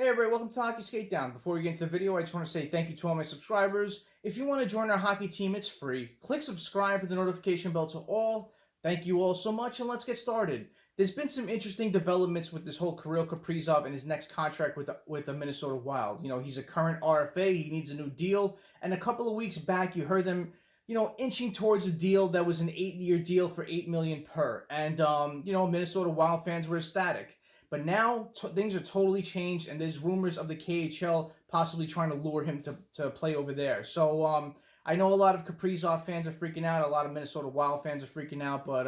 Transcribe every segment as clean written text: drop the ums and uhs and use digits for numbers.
Hey everybody, welcome to Hockey Skatedown. Before we get into the video, I just want to say thank you to all my subscribers. If you want to join our hockey team, it's free. Click subscribe with the notification bell to all. Thank you all so much, and let's get started. There's been some interesting developments with this whole Kirill Kaprizov and his next contract with the Minnesota Wild. You know, he's a current RFA, he needs a new deal, and a couple of weeks back, you heard them, inching towards a deal that was an 8-year deal for $8 million per. And, Minnesota Wild fans were ecstatic. But now things are totally changed, and there's rumors of the KHL possibly trying to lure him to play over there. So I know a lot of Kaprizov fans are freaking out. A lot of Minnesota Wild fans are freaking out. But,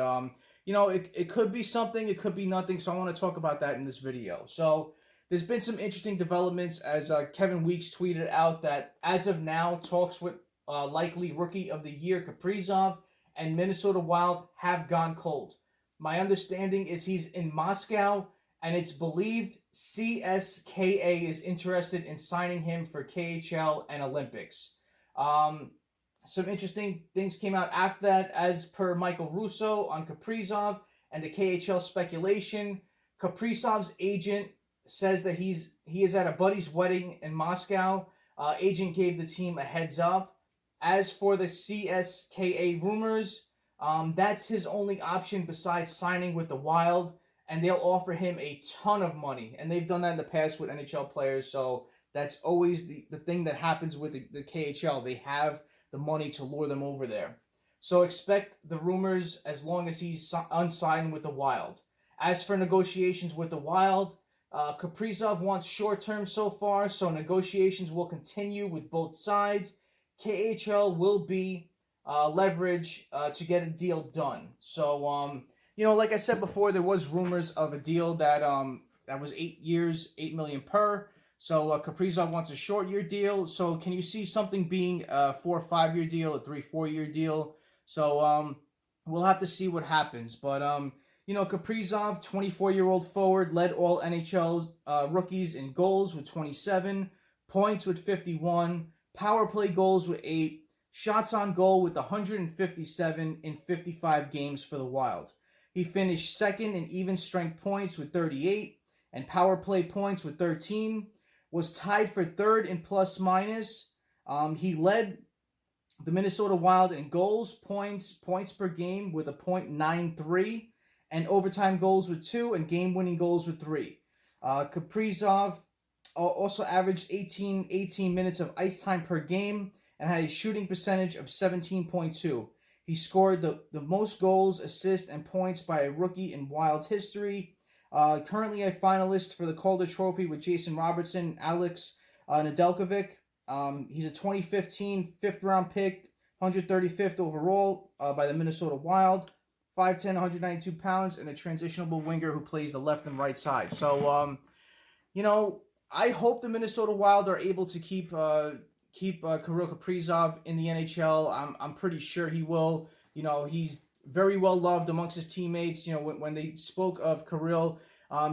it could be something. It could be nothing. So I want to talk about that in this video. So there's been some interesting developments as Kevin Weeks tweeted out that as of now, talks with likely Rookie of the Year Kaprizov and Minnesota Wild have gone cold. My understanding is he's in Moscow, and it's believed CSKA is interested in signing him for KHL and Olympics. Some interesting things came out after that, as per Michael Russo on Kaprizov and the KHL speculation. Kaprizov's agent says that he is at a buddy's wedding in Moscow. Agent gave the team a heads up. As for the CSKA rumors, that's his only option besides signing with the Wild. And they'll offer him a ton of money. And they've done that in the past with NHL players. So that's always the thing that happens with the KHL. They have the money to lure them over there. So expect the rumors as long as he's unsigned with the Wild. As for negotiations with the Wild, Kaprizov wants short-term so far. So negotiations will continue with both sides. KHL will be leverage to get a deal done. So, like I said before, there was rumors of a deal that was 8 years, $8 million per. So Kaprizov wants a short year deal. So can you see something being a 4 or 5 year deal, a 3-4 year deal? So we'll have to see what happens. But Kaprizov, 24-year-old forward, led all NHL's rookies in goals with 27, points with 51, power play goals with 8, shots on goal with 157 in 55 games for the Wild. He finished second in even strength points with 38 and power play points with 13. Was tied for third in plus minus. He led the Minnesota Wild in goals, points per game with a .93, and overtime goals with 2 and game-winning goals with 3. Kaprizov also averaged 18 minutes of ice time per game and had a shooting percentage of 17.2. He scored the most goals, assists, and points by a rookie in Wild history. Currently a finalist for the Calder Trophy with Jason Robertson, Alex Nedeljkovic. He's a 2015 fifth-round pick, 135th overall by the Minnesota Wild. 5'10", 192 pounds, and a transitionable winger who plays the left and right side. So, I hope the Minnesota Wild are able to keep Kirill Kaprizov in the NHL. I'm pretty sure he will. He's very well loved amongst his teammates. When they spoke of Kirill,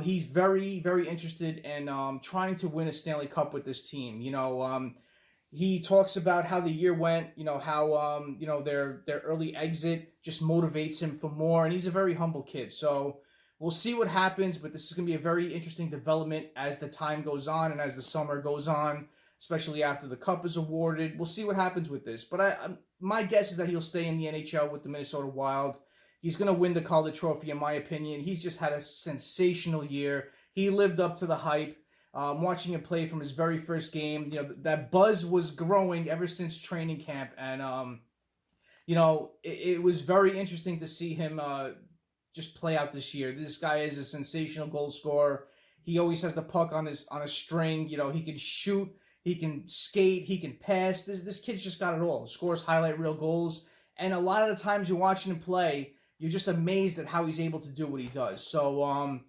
he's very, very interested in trying to win a Stanley Cup with this team. He talks about how the year went, how their early exit just motivates him for more, and he's a very humble kid. So we'll see what happens, but this is going to be a very interesting development as the time goes on and as the summer goes on, especially after the Cup is awarded. We'll see what happens with this. But my guess is that he'll stay in the NHL with the Minnesota Wild. He's going to win the Calder Trophy, in my opinion. He's just had a sensational year. He lived up to the hype. Watching him play from his very first game, that buzz was growing ever since training camp. And, it was very interesting to see him just play out this year. This guy is a sensational goal scorer. He always has the puck on a string. He can shoot. He can skate. He can pass. This kid's just got it all. Scores highlight reel goals. And a lot of the times you're watching him play, you're just amazed at how he's able to do what he does. So,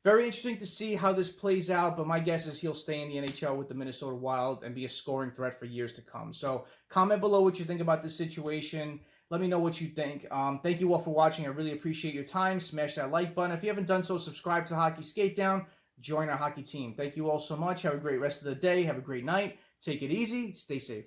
very interesting to see how this plays out. But my guess is he'll stay in the NHL with the Minnesota Wild and be a scoring threat for years to come. So, comment below what you think about this situation. Let me know what you think. Thank you all for watching. I really appreciate your time. Smash that like button. If you haven't done so, subscribe to Hockey Skatedown. Join our hockey team. Thank you all so much. Have a great rest of the day. Have a great night. Take it easy. Stay safe.